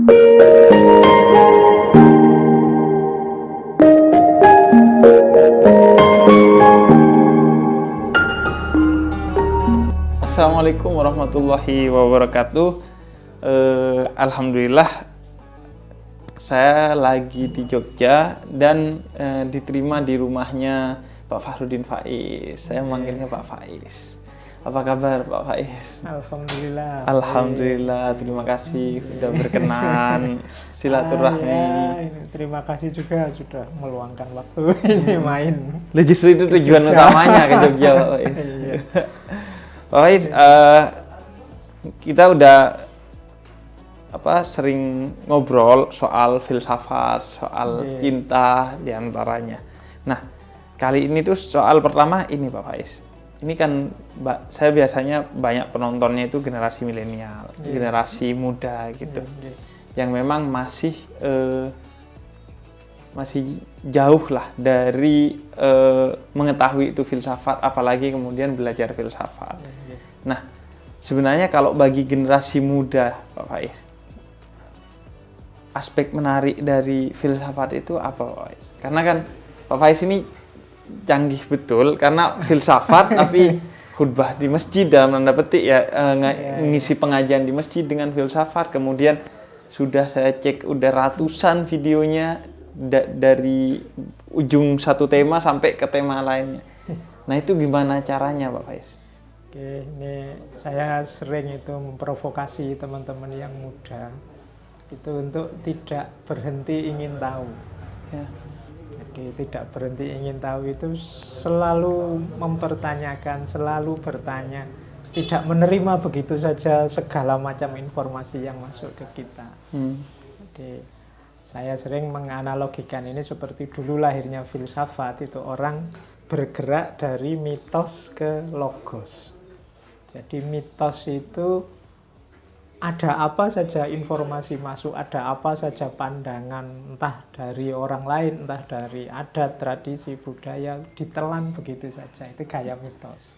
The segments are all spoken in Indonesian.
Assalamualaikum warahmatullahi wabarakatuh. Alhamdulillah saya lagi di Jogja dan diterima di rumahnya Pak Fahrudin Faiz. Saya manggilnya Pak Faiz. Apa kabar Pak Faiz? Alhamdulillah. Alhamdulillah, terima kasih sudah berkenan silaturahmi. Terima kasih juga sudah meluangkan waktu ini main. Justru itu tujuan utamanya ke Jogja Pak Faiz. Pak Faiz, kita udah sering ngobrol soal filsafat, soal cinta diantaranya. Nah, kali ini tuh soal pertama ini Pak Faiz. Ini kan saya biasanya banyak penontonnya itu generasi milenial, generasi muda gitu, yang memang masih jauh lah dari mengetahui itu filsafat, apalagi kemudian belajar filsafat. Nah, sebenarnya kalau bagi generasi muda Pak Faiz, aspek menarik dari filsafat itu apa Pak Faiz? Karena kan Pak Faiz ini canggih betul karena filsafat tapi khutbah di masjid dalam tanda petik ya, ngisi pengajian di masjid dengan filsafat. Kemudian sudah saya cek udah ratusan videonya dari ujung satu tema sampai ke tema lainnya. Nah, itu gimana caranya Pak Faiz? Oke, ini saya sering itu memprovokasi teman-teman yang muda itu untuk tidak berhenti ingin tahu. Ya. Jadi tidak berhenti ingin tahu itu selalu mempertanyakan, selalu bertanya, tidak menerima begitu saja segala macam informasi yang masuk ke kita. Jadi saya sering menganalogikan ini seperti dulu lahirnya filsafat, itu orang bergerak dari mitos ke logos. Jadi mitos itu ada apa saja informasi masuk, ada apa saja pandangan, entah dari orang lain, entah dari adat, tradisi, budaya, ditelan begitu saja. Itu gaya mitos.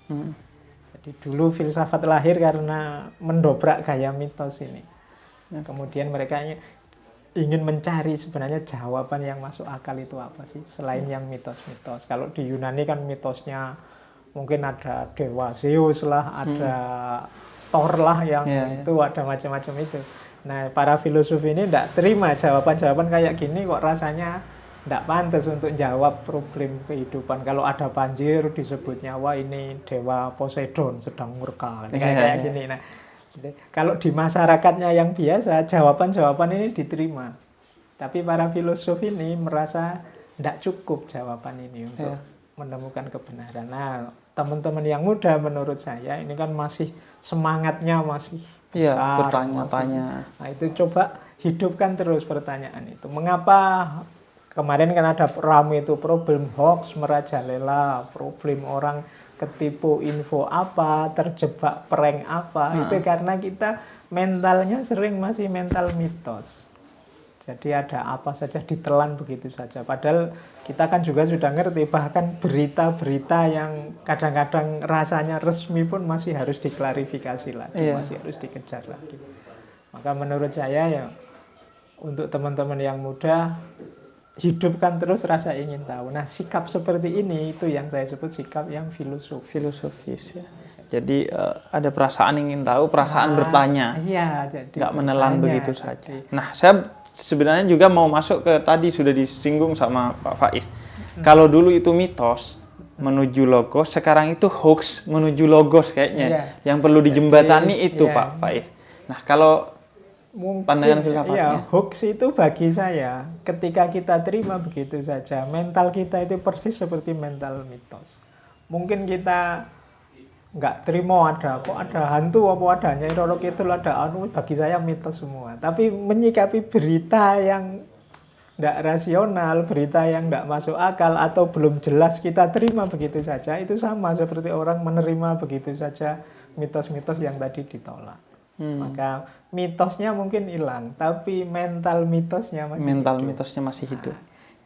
Jadi dulu filsafat lahir karena mendobrak gaya mitos ini. Kemudian mereka ingin mencari sebenarnya jawaban yang masuk akal itu apa sih, selain yang mitos-mitos. Kalau di Yunani kan mitosnya mungkin ada dewa Zeus lah, ada Thor lah, yang itu ada macam-macam itu. Nah, para filosof ini tidak terima jawaban-jawaban kayak gini, kok rasanya tidak pantas untuk jawab problem kehidupan. Kalau ada banjir disebutnya, wah ini dewa Poseidon sedang murka, kayak gini. Nah, kalau di masyarakatnya yang biasa, jawaban-jawaban ini diterima. Tapi para filosof ini merasa tidak cukup jawaban ini untuk menemukan kebenaran. Nah, teman-teman yang muda menurut saya ini kan masih semangatnya masih besar, bertanya-tanya. Nah, itu coba hidupkan terus pertanyaan itu. Mengapa kemarin kan ada ramai itu problem hoax merajalela, problem orang ketipu info apa, terjebak prank apa. Itu karena kita mentalnya sering masih mental mitos. Jadi ada apa saja ditelan begitu saja. Padahal kita kan juga sudah ngerti, bahkan berita-berita yang kadang-kadang rasanya resmi pun masih harus diklarifikasi lagi, masih harus dikejar lagi. Maka menurut saya ya, untuk teman-teman yang muda, hidupkan terus rasa ingin tahu. Nah, sikap seperti ini itu yang saya sebut sikap yang filosofis ya. Jadi ada perasaan ingin tahu, perasaan bertanya. Iya, jadi nggak menelan begitu saja. Nah, saya sebenarnya juga mau masuk ke tadi sudah disinggung sama Pak Faiz. Kalau dulu itu mitos menuju logos, sekarang itu hoax menuju logos kayaknya. Yang perlu dijembatani itu Pak Faiz. Nah, kalau mungkin, pandangan filsafatnya. Hoax itu bagi saya, ketika kita terima begitu saja, mental kita itu persis seperti mental mitos. Mungkin kita nggak terima kok ada hantu, apa ada Nyai Roro Kidul, ada bagi saya mitos semua. Tapi menyikapi berita yang nggak rasional, berita yang nggak masuk akal atau belum jelas kita terima begitu saja, itu sama seperti orang menerima begitu saja mitos-mitos yang tadi ditolak. Maka mitosnya mungkin hilang, tapi mental mitosnya masih hidup.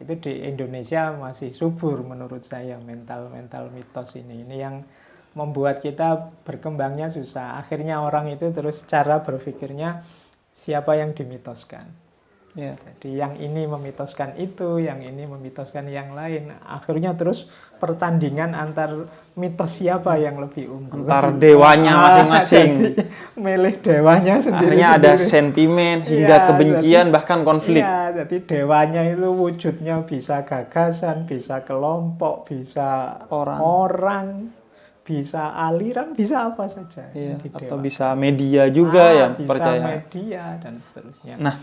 Itu di Indonesia masih subur menurut saya mental mitos ini yang membuat kita berkembangnya susah. Akhirnya orang itu terus cara berpikirnya siapa yang dimitoskan. Ya. Jadi yang ini memitoskan itu, yang ini memitoskan yang lain. Akhirnya terus pertandingan antar mitos siapa yang lebih unggul. Antar dewanya masing-masing. Jadi milih dewanya sendiri. Akhirnya ada sentimen hingga kebencian, bahkan konflik. Iya, jadi dewanya itu wujudnya bisa gagasan, bisa kelompok, bisa orang, bisa aliran, bisa apa saja. Iya, Jadi atau dewa. bisa media juga yang bisa percaya. media dan seterusnya. Nah,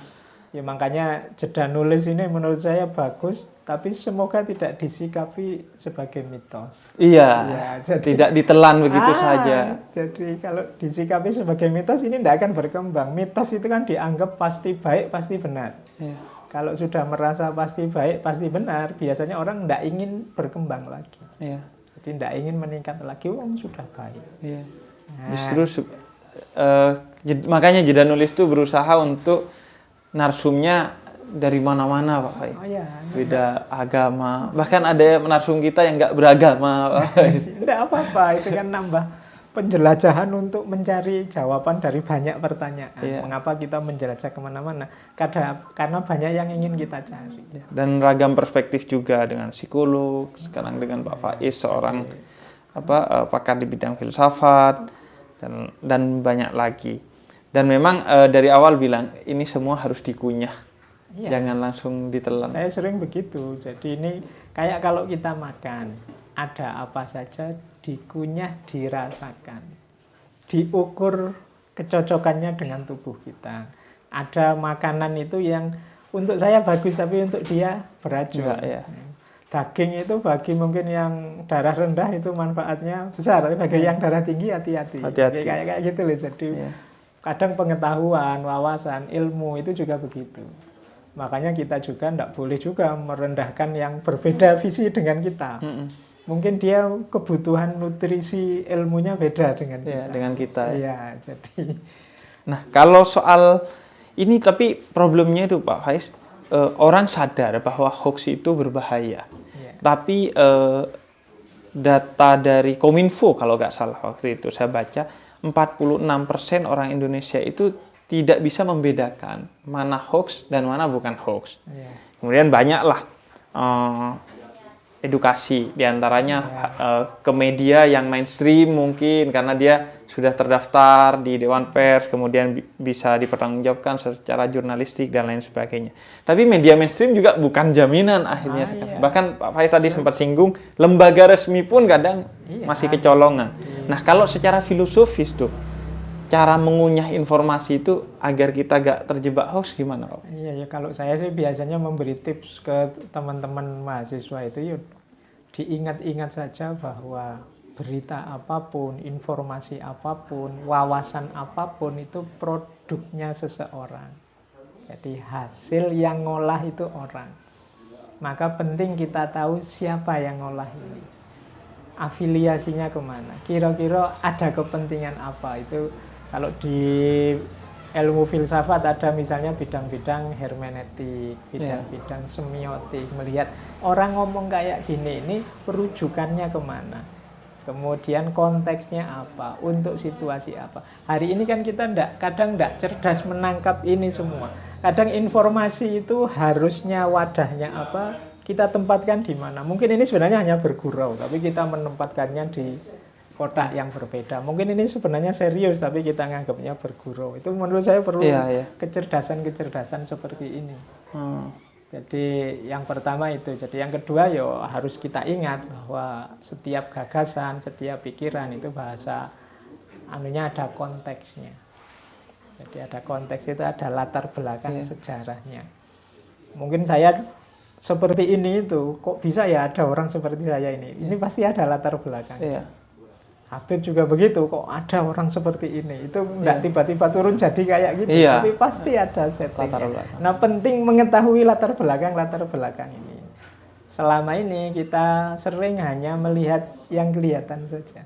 ya makanya jeda nulis ini menurut saya bagus, tapi semoga tidak disikapi sebagai mitos. iya, Ya, jadi, tidak ditelan begitu saja. Jadi kalau disikapi sebagai mitos ini tidak akan berkembang. Mitos itu kan dianggap pasti baik, pasti benar. Iya. Kalau sudah merasa pasti baik, pasti benar, biasanya orang tidak ingin berkembang lagi. Iya. Jadi tidak ingin meningkat lagi, sudah baik. Iya. Nah. Justru makanya jeda nulis itu berusaha untuk narsumnya dari mana-mana, Pak Faiz. Oh ya, Beda agama, bahkan ada narsum kita yang nggak beragama, Pak Faiz. tidak apa-apa, itu kan nambah penjelajahan untuk mencari jawaban dari banyak pertanyaan. Iya. Mengapa kita menjelajah kemana-mana? Karena banyak yang ingin kita cari. Dan ragam perspektif juga dengan psikolog, sekarang dengan Pak Faiz seorang pakar di bidang filsafat dan banyak lagi. Dan memang dari awal bilang ini semua harus dikunyah, jangan langsung ditelan. Saya sering begitu. Jadi ini kayak kalau kita makan, ada apa saja dikunyah, dirasakan, diukur kecocokannya dengan tubuh kita. Ada makanan itu yang untuk saya bagus tapi untuk dia beracun. Ya. Daging itu bagi mungkin yang darah rendah itu manfaatnya besar, tapi bagi yang darah tinggi hati-hati. Kayak gitu loh. Jadi kadang pengetahuan, wawasan, ilmu itu juga begitu. Makanya kita juga tidak boleh juga merendahkan yang berbeda visi dengan kita. Mungkin dia kebutuhan nutrisi ilmunya beda dengan kita. Ya, dengan kita. Iya, jadi. Nah, kalau soal ini tapi problemnya itu Pak Faiz, orang sadar bahwa hoax itu berbahaya. Tapi data dari Kominfo kalau nggak salah waktu itu saya baca 46% orang Indonesia itu tidak bisa membedakan mana hoax dan mana bukan hoax. Kemudian banyaklah edukasi diantaranya ke media yang mainstream mungkin karena dia sudah terdaftar di Dewan Pers, kemudian bisa dipertanggungjawabkan secara jurnalistik dan lain sebagainya. Tapi media mainstream juga bukan jaminan akhirnya sekarang. Bahkan Pak Faiz tadi sempat singgung, lembaga resmi pun kadang masih kecolongan. Nah, kalau secara filosofis tuh, cara mengunyah informasi itu agar kita gak terjebak hoax gimana, Pak? Iya, kalau saya sih biasanya memberi tips ke teman-teman mahasiswa itu, diingat-ingat saja bahwa berita apapun, informasi apapun, wawasan apapun itu produknya seseorang. Jadi hasil yang ngolah itu orang. Maka penting kita tahu siapa yang ngolah ini. Afiliasinya kemana. Kira-kira ada kepentingan apa. Itu kalau di ilmu filsafat ada misalnya bidang-bidang hermeneutik, bidang-bidang semiotik. Melihat orang ngomong kayak gini, ini perujukannya kemana. Kemudian konteksnya apa, untuk situasi apa. Hari ini kan kita kadang tidak cerdas menangkap ini semua. Kadang informasi itu harusnya wadahnya apa, kita tempatkan di mana. Mungkin ini sebenarnya hanya bergurau, tapi kita menempatkannya di kotak yang berbeda. Mungkin ini sebenarnya serius, tapi kita nganggapnya bergurau. Itu menurut saya perlu kecerdasan-kecerdasan seperti ini. Jadi yang pertama itu. Jadi yang kedua harus kita ingat bahwa setiap gagasan, setiap pikiran itu bahasa ada konteksnya. Jadi ada konteks itu, ada latar belakang sejarahnya. Mungkin saya seperti ini itu, kok bisa ya ada orang seperti saya ini? Ini pasti ada latar belakang. Habib juga begitu, kok ada orang seperti ini. Itu enggak tiba-tiba turun jadi kayak gitu, tapi pasti ada settingnya. Nah, penting mengetahui latar belakang ini. Selama ini kita sering hanya melihat yang kelihatan saja.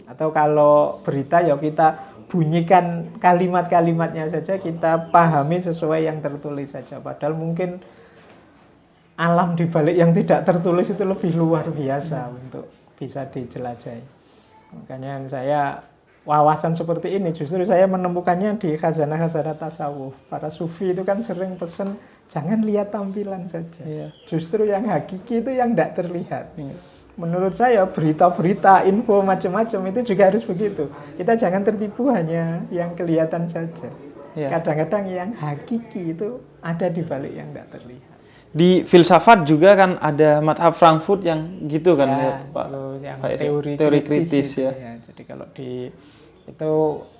Atau kalau berita kita bunyikan kalimat-kalimatnya saja, kita pahami sesuai yang tertulis saja. Padahal mungkin alam di balik yang tidak tertulis itu lebih luar biasa untuk bisa dijelajahi. Makanya saya wawasan seperti ini justru saya menemukannya di khazanah-khazanah tasawuf. Para sufi itu kan sering pesen jangan lihat tampilan saja. Iya. Justru yang hakiki itu yang tidak terlihat. Iya. Menurut saya berita-berita, info macam-macam itu juga harus begitu. Kita jangan tertipu hanya yang kelihatan saja. Iya. Kadang-kadang yang hakiki itu ada di balik yang tidak terlihat. Di filsafat juga kan ada madhab Frankfurt yang gitu kan ya, Pak. Kalau yang Pak, teori kritis itu, ya. Jadi kalau itu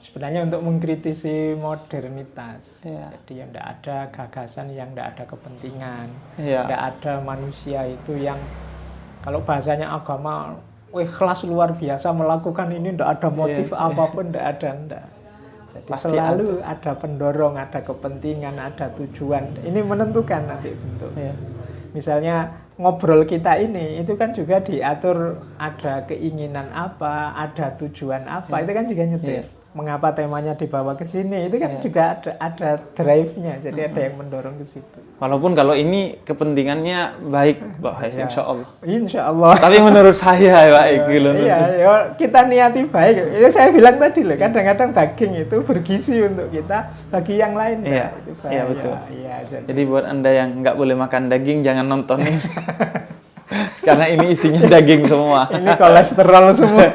sebenarnya untuk mengkritisi modernitas. Iya. Jadi yang tidak ada gagasan, yang tidak ada kepentingan, Iya. tidak ada manusia itu yang kalau bahasanya agama, ikhlas luar biasa melakukan ini, tidak ada motif Iya. apapun, tidak ada, enggak. Jadi Pasti selalu ada pendorong, ada kepentingan, ada tujuan. Ini menentukan nanti bentuk. Iya. Misalnya ngobrol kita ini, itu kan juga diatur ada keinginan apa, ada tujuan apa, itu kan juga nyetir. Iya. Mengapa temanya dibawa ke sini, itu kan Iya. juga ada drive-nya, jadi ada yang mendorong ke situ. Walaupun kalau ini kepentingannya baik, Pak Faiz, Ya. insya Allah. Insya Allah. Tapi menurut saya, Pak Egi, loh, Iya, ya, kita niati baik. Ya, saya bilang tadi loh, kadang-kadang daging itu bergizi untuk kita, bagi yang lain. Iya, itu iya, betul. Iya, Jadi buat Anda yang nggak boleh makan daging, jangan nonton ini. Karena ini isinya daging semua. ini kolesterol semua.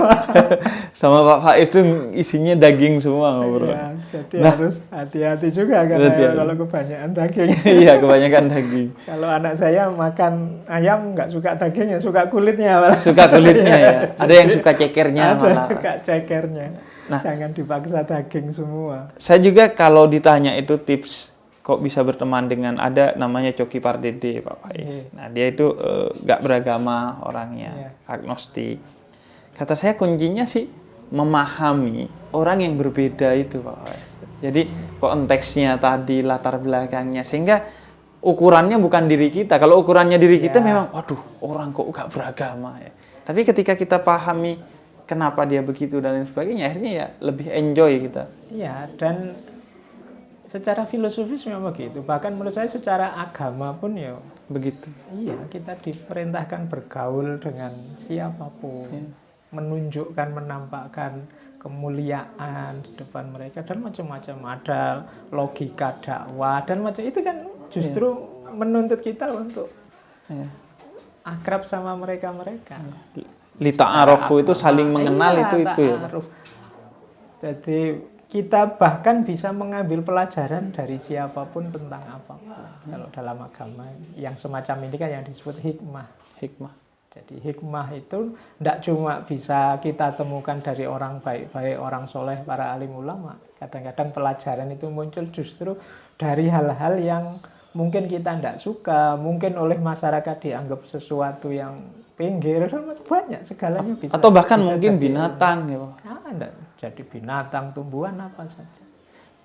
Sama Pak Faiz tuh isinya daging semua ngobrol. Iya, jadi Nah. harus hati-hati juga karena Hati-hati. kalau kebanyakan daging. Iya, kebanyakan daging. Kalau anak saya makan ayam nggak suka dagingnya, suka kulitnya malah. Suka kulitnya ya. Ada yang suka cekernya Ada malah. suka cekernya. Nah. Jangan dipaksa daging semua. Saya juga kalau ditanya itu tips kok bisa berteman dengan ada namanya Coki Pardede, Pak Faiz. Nah, dia itu nggak beragama orangnya, agnostik. Kata saya kuncinya sih memahami orang yang berbeda itu, Pak Faiz. Jadi konteksnya tadi, latar belakangnya, sehingga ukurannya bukan diri kita. Kalau ukurannya diri kita memang, waduh, orang kok nggak beragama ya. Tapi ketika kita pahami kenapa dia begitu dan lain sebagainya, akhirnya ya lebih enjoy kita. Iya, dan secara filosofis memang begitu. Bahkan menurut saya secara agama pun ya Begitu. iya, kita diperintahkan bergaul dengan siapapun, menunjukkan, menampakkan kemuliaan di depan mereka dan macam-macam. Ada logika dakwah dan macam itu kan justru menuntut kita untuk akrab sama mereka-mereka. Lita'arufu itu saling mengenal itu ya. ta'aruf. Jadi kita bahkan bisa mengambil pelajaran dari siapapun tentang apapun. Kalau dalam agama yang semacam ini kan yang disebut hikmah. Hikmah. Jadi hikmah itu tidak cuma bisa kita temukan dari orang baik-baik, orang soleh, para alim ulama. Kadang-kadang pelajaran itu muncul justru dari hal-hal yang mungkin kita tidak suka, mungkin oleh masyarakat dianggap sesuatu yang pinggir, banyak segalanya bisa. Atau bahkan bisa mungkin jadi binatang ya, Pak. enggak, jadi binatang, tumbuhan apa saja.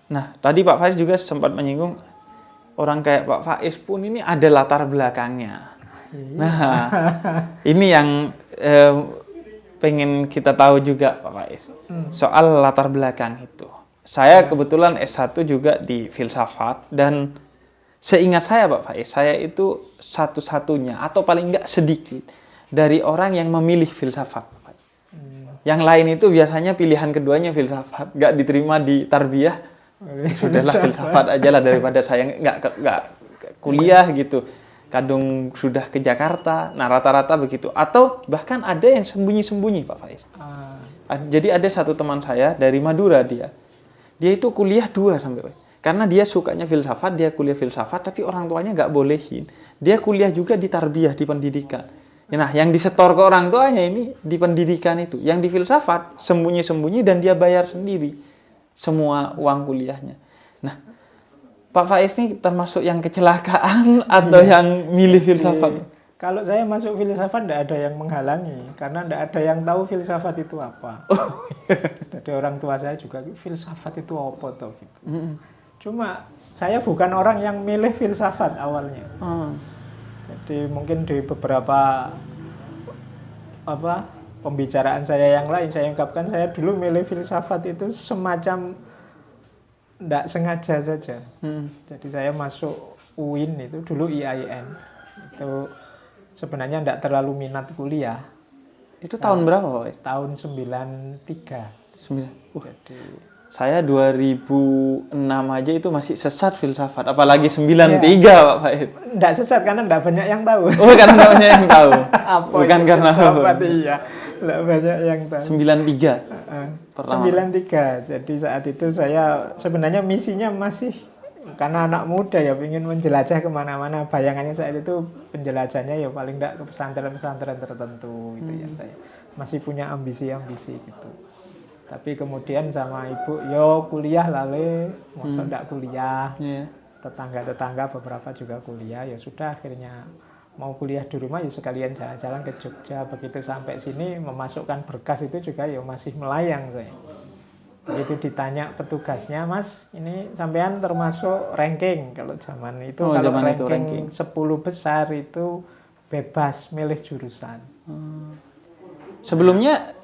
Nah, tadi Pak Faiz juga sempat menyinggung orang kayak Pak Faiz pun ini ada latar belakangnya. Nah, ini yang pengen kita tahu juga Pak Faiz. Soal latar belakang itu. Saya kebetulan S1 juga di filsafat dan seingat saya Pak Faiz, saya itu satu-satunya atau paling enggak sedikit dari orang yang memilih filsafat. Yang lain itu biasanya pilihan keduanya filsafat, nggak diterima di tarbiyah, sudahlah filsafat aja lah daripada saya nggak kuliah gitu. Kadung sudah ke Jakarta, nah rata-rata begitu. Atau bahkan ada yang sembunyi-sembunyi Pak Faiz. Jadi ada satu teman saya dari Madura dia itu kuliah 2 sampai karena dia sukanya filsafat, dia kuliah filsafat, tapi orang tuanya nggak bolehin. Dia kuliah juga di tarbiyah, di pendidikan. Nah, yang disetor ke orang tuanya ini di pendidikan itu. Yang di filsafat, sembunyi-sembunyi dan dia bayar sendiri semua uang kuliahnya. Nah, Pak Faiz ini termasuk yang kecelakaan atau yang milih filsafat? Kalau saya masuk filsafat tidak ada yang menghalangi, karena tidak ada yang tahu filsafat itu apa. Jadi orang tua saya juga, filsafat itu apa toh gitu. Cuma saya bukan orang yang milih filsafat awalnya. Jadi mungkin di beberapa pembicaraan saya yang lain saya ungkapkan saya dulu milih filsafat itu semacam tidak sengaja saja. Jadi saya masuk UIN itu dulu IAIN itu sebenarnya tidak terlalu minat kuliah. Itu tahun berapa Pak? Tahun 93. Jadi Saya 2006 aja itu masih sesat filsafat, apalagi 93 Pak Faiz. enggak sesat karena enggak banyak yang tahu. Oh, karena nggak banyak yang tahu. Apa Bukan itu karena filsafat, iya. Enggak banyak yang tahu. 93. Pertama. 93. Jadi saat itu saya sebenarnya misinya masih karena anak muda ya ingin menjelajah kemana-mana. Bayangannya saat itu penjelajahnya ya paling enggak ke pesantren-pesantren tertentu gitu ya saya. Masih punya ambisi-ambisi gitu. Tapi kemudian sama ibu, yo kuliah lale, maksud enggak kuliah. Iya. Tetangga-tetangga beberapa juga kuliah, ya sudah akhirnya mau kuliah di rumah ya sekalian jalan-jalan ke Jogja. Begitu sampai sini memasukkan berkas itu juga ya masih melayang saya. Begitu ditanya petugasnya, Mas, ini sampean termasuk ranking kalau zaman itu. Oh, kalau zaman itu ranking 10 besar itu bebas milih jurusan. Sebelumnya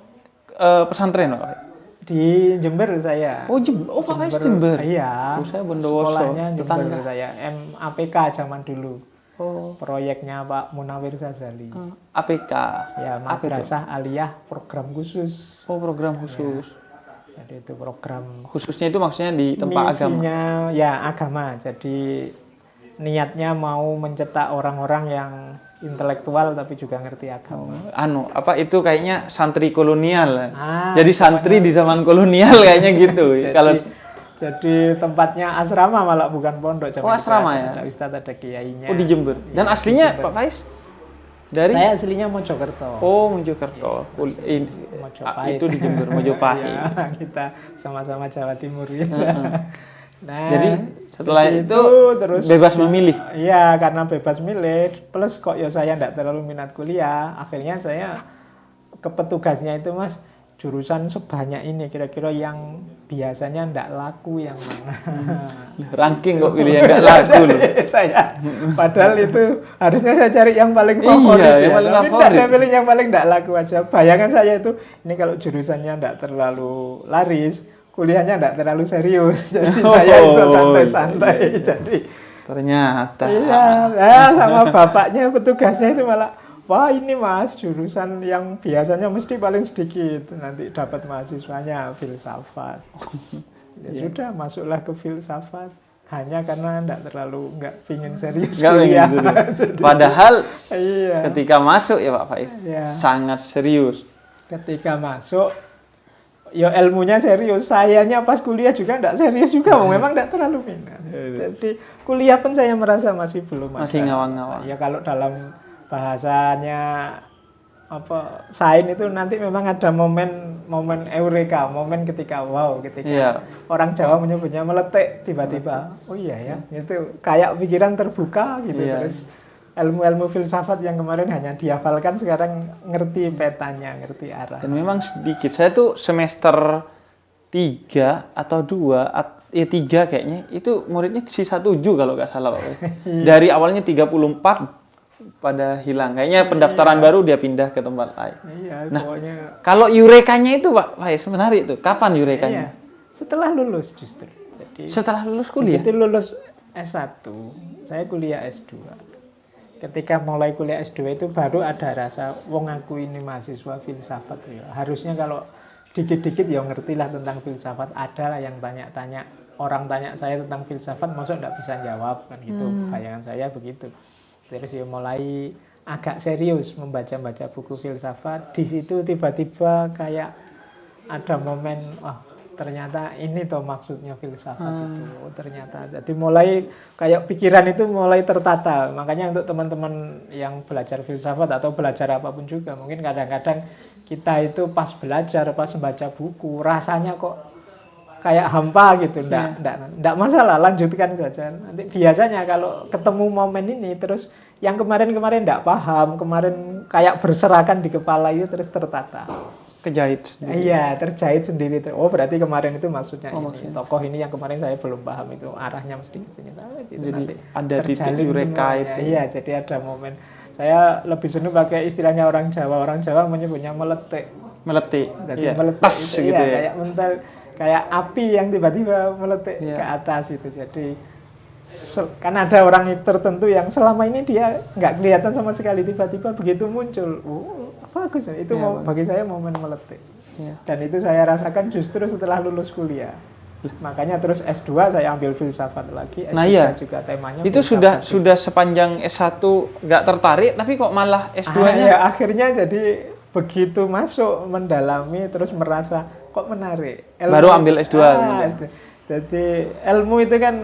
pesantren Pak? Di Jember saya. Oh, Pak Faiz Jember. Iya. Oh, saya Bondowoso. Sekolahnya Jember Tetangga. saya. MAPK zaman dulu. Oh, Proyeknya Pak Munawir Sazali. APK. Ya, Apa itu? madrasah aliyah program khusus. Oh, program khusus. Jadi itu program Khususnya itu maksudnya di tempat agama. misinya ya agama. Jadi niatnya mau mencetak orang-orang yang intelektual tapi juga ngerti agama. Apa itu kayaknya santri kolonial. Ah, Jadi santri di zaman kolonial kayaknya gitu. Kalau Jadi tempatnya asrama malah bukan pondok. Oh, asrama ya? Ada ustadz, ada kiainya. di Jember. Dan Ya, aslinya di Jember. Pak Faiz dari Saya aslinya Mojokerto. Oh, Mojokerto. Mojopahit. Itu di Jember, Mojopahit. Ya, kita sama-sama Jawa Timur ya. Nah, Jadi setelah seperti itu terus bebas memilih. Iya, karena bebas milih, plus kok ya saya enggak terlalu minat kuliah, akhirnya saya ke petugasnya itu, Mas, jurusan sebanyak ini kira-kira yang biasanya enggak laku yang mana. Ranking kok pilih yang enggak laku loh. Saya padahal itu harusnya saya cari yang paling favorit. Iya, ya. yang paling Tapi favorit. enggak, saya pilih yang paling enggak laku aja. Bayangan saya itu ini kalau jurusannya enggak terlalu laris, kuliahnya enggak terlalu serius. Jadi saya bisa santai-santai. Jadi Ternyata. iya, nah, sama bapaknya petugasnya itu malah, wah ini Mas jurusan yang biasanya mesti paling sedikit, nanti dapat mahasiswanya filsafat. Ya sudah, masuklah ke filsafat hanya karena enggak pingin serius Nggak kuliah. pengen serius. Padahal Iya. ketika masuk ya Pak Faiz Iya. sangat serius. Ketika masuk, ya ilmunya serius. Sayanya pas kuliah juga enggak serius juga, memang enggak terlalu minat. Jadi kuliah pun saya merasa masih belum ada. Masih ngawang-ngawang. Ya kalau dalam bahasanya apa sains itu nanti memang ada momen eureka, momen ketika wow, ketika Iya. orang Jawa menyebutnya meletik tiba-tiba. Oh iya ya, itu kayak pikiran terbuka gitu. Iya. Terus ilmu-ilmu filsafat yang kemarin hanya dihafalkan sekarang ngerti petanya, ngerti arah. Dan memang sedikit. Saya tuh semester 3 atau 2, ya 3 kayaknya, itu muridnya sisa 7 kalau nggak salah Pak Faiz. Dari awalnya 34 pada hilang. Kayaknya pendaftaran baru dia pindah ke tempat lain. Iya, Nah, pokoknya kalau yurekanya itu Pak Faiz menarik tuh. Kapan yurekanya? iya. Setelah lulus justru. Jadi Setelah lulus kuliah? begitu lulus S1, saya kuliah S2. Ketika mulai kuliah S2 itu baru ada rasa, wong aku ini mahasiswa filsafat ya. Harusnya kalau dikit-dikit ya ngerti lah tentang filsafat. Ada lah yang tanya-tanya, orang tanya saya tentang filsafat, maksud nggak bisa jawab kan gitu. Bayangan saya begitu. Terus ya mulai agak serius membaca-baca buku filsafat. Di situ tiba-tiba kayak ada momen, wah ternyata ini toh maksudnya filsafat itu. Oh, ternyata. Jadi mulai kayak pikiran itu mulai tertata. Makanya untuk teman-teman yang belajar filsafat atau belajar apapun juga, mungkin kadang-kadang kita itu pas belajar, pas membaca buku, rasanya kok kayak hampa gitu, enggak masalah, lanjutkan saja. Nanti biasanya kalau ketemu momen ini terus yang kemarin-kemarin enggak paham, kemarin kayak berserakan di kepala itu terus tertata. Kejahit sendiri. Iya, terjahit sendiri. Oh, berarti kemarin itu maksudnya ini. Maksudnya. Tokoh ini yang kemarin saya belum paham itu arahnya mesti ke sini. Gitu, Jadi nanti ada titik terjalin eureka semuanya. itu. Iya, jadi ada momen. Saya lebih senang pakai istilahnya orang Jawa. Orang Jawa menyebutnya meletik. Meletik. Jadi Iya. meletik Pas itu, gitu iya, ya. kayak mental, kayak api yang tiba-tiba meletik Iya. ke atas itu. Jadi kan ada orang tertentu yang selama ini dia nggak kelihatan sama sekali, tiba-tiba begitu muncul, bagus. Itu Iya, bagi saya momen meletik. Iya. Dan itu saya rasakan justru setelah lulus kuliah. Makanya terus S2 saya ambil filsafat lagi, S3 Nah, iya. juga temanya Itu filsafat. sudah sepanjang S1 nggak tertarik, tapi kok malah S2-nya? Ya, akhirnya jadi begitu masuk mendalami terus merasa kok menarik. Baru ambil S2 kemudian. Jadi ilmu itu kan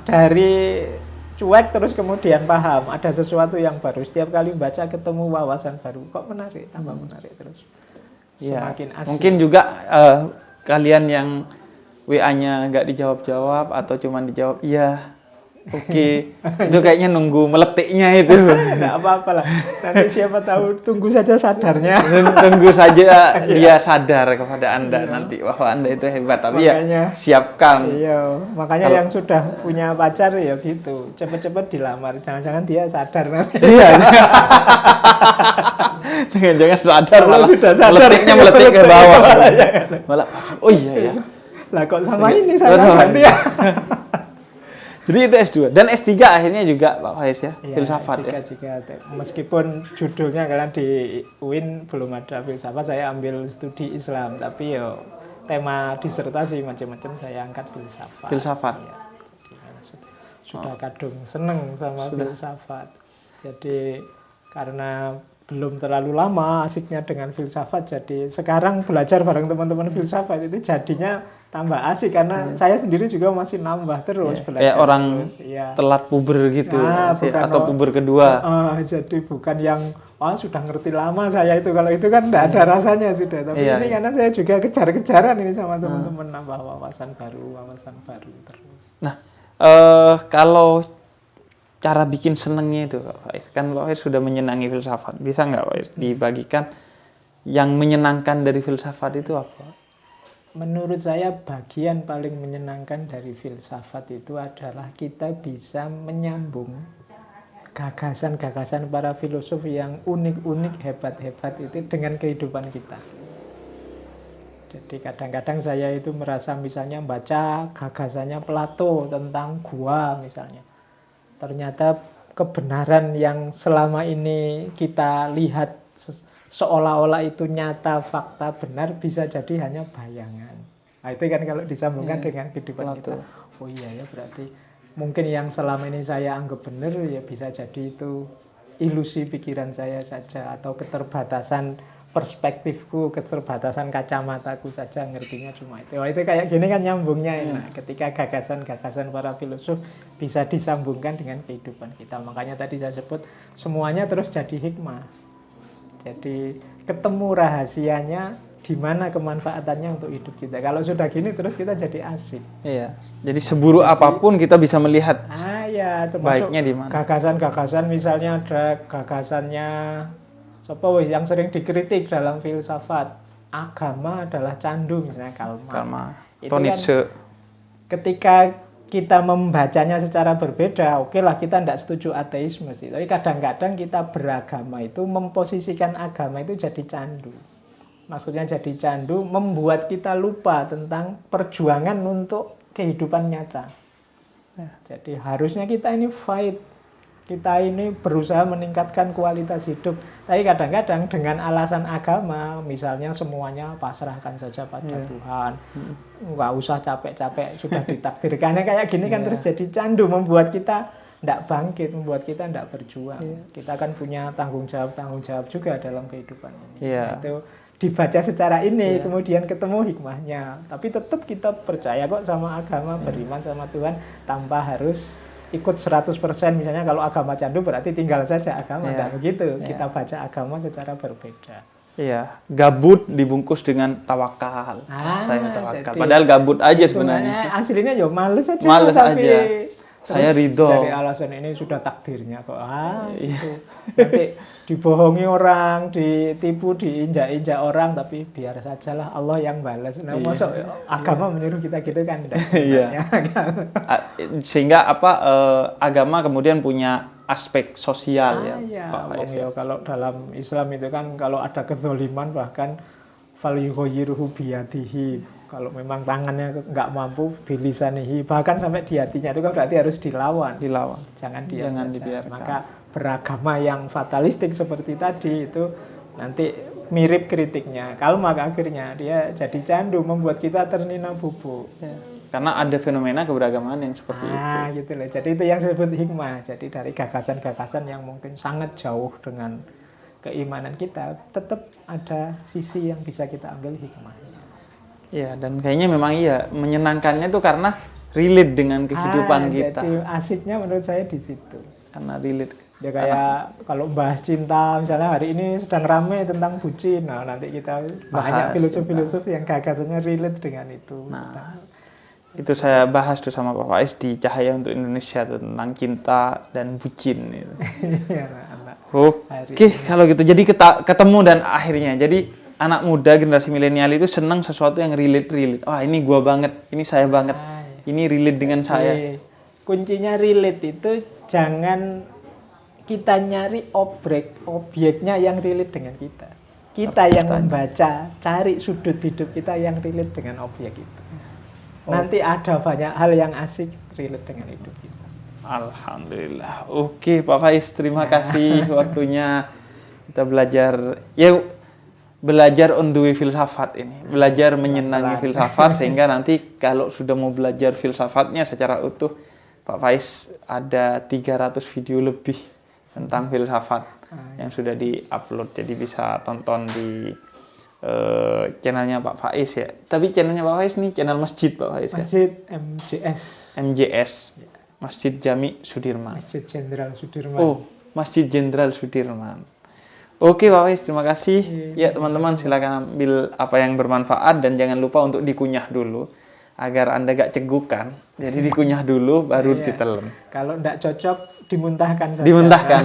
dari cuek terus kemudian paham, ada sesuatu yang baru. Setiap kali baca ketemu wawasan baru, kok menarik, tambah menarik terus. Ya, Semakin asik. mungkin juga kalian yang WA-nya nggak dijawab-jawab atau cuma dijawab iya, oke. Itu kayaknya nunggu meletiknya itu. Nggak apa-apa lah. Nanti siapa tahu, tunggu saja sadarnya. Tunggu saja dia sadar kepada Anda nanti bahwa Anda itu hebat. Tapi Makanya, ya siapkan. Iya, makanya yang sudah punya pacar ya gitu, cepet-cepet dilamar. Jangan-jangan dia sadar nanti. Iya. Jangan sadar Kalau malah sudah sadar, meletik ke bawah. Malah, oh iya ya. Lah kok sama ini Oh, saya sama ganti ya. Jadi itu S2 dan S3 akhirnya juga Pak Faiz ya, Iya, filsafat ya. Meskipun judulnya kalian di UIN belum ada filsafat, saya ambil studi Islam, tapi yo tema disertasi macam-macam saya angkat filsafat. Filsafat. Ya, sudah kadung seneng sama filsafat. Jadi karena belum terlalu lama asiknya dengan filsafat, jadi sekarang belajar bareng teman-teman filsafat itu jadinya tambah asik karena saya sendiri juga masih nambah terus belajar. Kayak orang terus. Ya. telat puber gitu Bukan atau puber kedua. Jadi bukan yang sudah ngerti lama saya itu, kalau itu kan tidak ada rasanya sudah. Tapi ini karena saya juga kejar-kejaran ini sama teman-teman nambah wawasan baru terus. Nah, kalau cara bikin senengnya itu Pak Faiz, kan Pak Faiz sudah menyenangi filsafat. Bisa nggak Pak Faiz dibagikan yang menyenangkan dari filsafat itu apa? Menurut saya bagian paling menyenangkan dari filsafat itu adalah kita bisa menyambung gagasan-gagasan para filosof yang unik-unik, hebat-hebat itu dengan kehidupan kita. Jadi kadang-kadang saya itu merasa misalnya baca gagasannya Plato tentang gua misalnya. Ternyata kebenaran yang selama ini kita lihat seolah-olah itu nyata, fakta, benar, bisa jadi hanya bayangan. Nah, itu kan kalau disambungkan dengan kehidupan kita. Oh iya ya, berarti mungkin yang selama ini saya anggap benar ya bisa jadi itu ilusi pikiran saya saja, atau keterbatasan perspektifku, keterbatasan kacamataku saja, ngertinya cuma itu. Oh, itu kayak gini kan nyambungnya enak. Ketika gagasan-gagasan para filosof bisa disambungkan dengan kehidupan kita. Makanya tadi saya sebut semuanya terus jadi hikmah. Jadi ketemu rahasianya di mana kemanfaatannya untuk hidup kita. Kalau sudah gini terus kita jadi asik. Iya. Jadi seburuk apapun kita bisa melihat Ya, termasuk baiknya di mana. Gagasan-gagasan misalnya ada gagasannya yang sering dikritik dalam filsafat. Agama adalah candu misalnya Karl Marx. Itu Nietzsche. kan ketika kita membacanya secara berbeda, oke lah kita tidak setuju ateisme sih. Tapi kadang-kadang kita beragama itu memposisikan agama itu jadi candu. Maksudnya jadi candu membuat kita lupa tentang perjuangan untuk kehidupan nyata. Jadi harusnya kita ini fight. Kita ini berusaha meningkatkan kualitas hidup. Tapi kadang-kadang dengan alasan agama, misalnya semuanya pasrahkan saja pada Tuhan. Nggak usah capek-capek, sudah ditakdirkannya kayak gini kan terus jadi candu, membuat kita tidak bangkit, membuat kita tidak berjuang. Kita kan punya tanggung jawab juga dalam kehidupan ini. Nah, itu dibaca secara ini, kemudian ketemu hikmahnya. Tapi tetap kita percaya kok sama agama, beriman sama Tuhan, tanpa harus ikut 100%. Misalnya kalau agama candu berarti tinggal saja agama. Tidak begitu, kita baca agama secara berbeda. Iya, gabut dibungkus dengan tawakal. Saya tawakal. Padahal gabut aja sebenarnya. Aslinya ya males aja. Males tapi aja. Saya ridho. Dari alasan ini sudah takdirnya kok. Itu. Nanti dibohongi orang, ditipu, diinjak-injak orang, tapi biar sajalah Allah yang balas. Nah, masuk agama menyuruh kita gitu kan? Iya. Sehingga agama kemudian punya aspek sosial kalau dalam Islam itu kan kalau ada kezaliman bahkan falyughayyirhu biyadihi. Kalau memang tangannya nggak mampu, bilisanihi, bahkan sampai di hatinya itu kan berarti harus dilawan. Jangan dibiarkan. Maka beragama yang fatalistik seperti tadi itu nanti mirip kritiknya. Kalau maka akhirnya dia jadi candu, membuat kita ternina bubuk. Ya. Karena ada fenomena keberagaman yang seperti itu. Gitu loh. Jadi itu yang disebut hikmah. Jadi dari gagasan-gagasan yang mungkin sangat jauh dengan keimanan kita, tetap ada sisi yang bisa kita ambil hikmahnya. Ya, dan kayaknya memang iya, menyenangkannya tuh karena relate dengan kehidupan kita. Jadi asiknya menurut saya di situ. Karena relate. Ya kayak kalau bahas cinta, misalnya hari ini sedang rame tentang bucin, nah nanti kita banyak filosof-filosof yang gagasannya relate dengan itu. Nah, itu saya bahas tuh sama Pak Faiz di Cahaya untuk Indonesia tuh, tentang cinta dan bucin gitu. Oke, kalau gitu jadi ketemu dan akhirnya jadi anak muda generasi milenial itu senang sesuatu yang relate. Wah, ini gua banget, ini saya banget. Ini relate dengan saya. Kuncinya relate itu jangan kita nyari objeknya yang relate dengan kita. Kita yang membaca, cari sudut hidup kita yang relate dengan objek itu. Nanti ada banyak hal yang asik relate dengan hidup kita. Alhamdulillah. Oke, Pak Faiz, terima kasih waktunya. Kita belajar on the way filsafat ini. Belajar menyenangi filsafat sehingga nanti kalau sudah mau belajar filsafatnya secara utuh, Pak Faiz ada 300 video lebih tentang filsafat yang sudah di-upload. Jadi bisa tonton di channelnya Pak Faiz ya. Tapi channelnya Pak Faiz nih channel masjid Pak Faiz ya. Masjid MJS. Masjid Jami Sudirman. Masjid Jenderal Sudirman. Oh, Masjid Jenderal Sudirman. Oke Pak Faiz, terima kasih. Ya teman-teman, silakan ambil apa yang bermanfaat dan jangan lupa untuk dikunyah dulu agar Anda gak cegukan. Jadi dikunyah dulu baru ditelan. Kalau enggak cocok dimuntahkan saja. Dimuntahkan.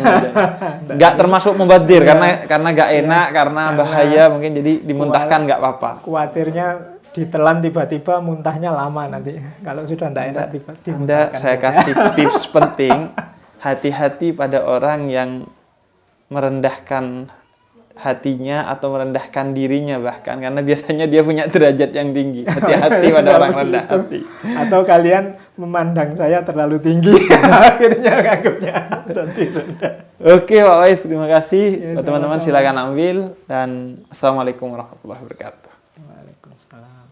Gak termasuk mubadir karena gak enak, karena bahaya mungkin, jadi dimuntahkan gak apa-apa. Khawatirnya ditelan tiba-tiba muntahnya lama nanti. Kalau sudah enggak enak dimuntahkan. Saya kasih tips penting, hati-hati pada orang yang merendahkan hatinya atau merendahkan dirinya bahkan, karena biasanya dia punya derajat yang tinggi. Hati-hati pada orang rendah hati. Atau kalian memandang saya terlalu tinggi, akhirnya anggapnya nanti rendah. Oke Pak Faiz, terima kasih. Teman-teman silakan ambil, dan assalamualaikum warahmatullahi wabarakatuh. Waalaikumsalam.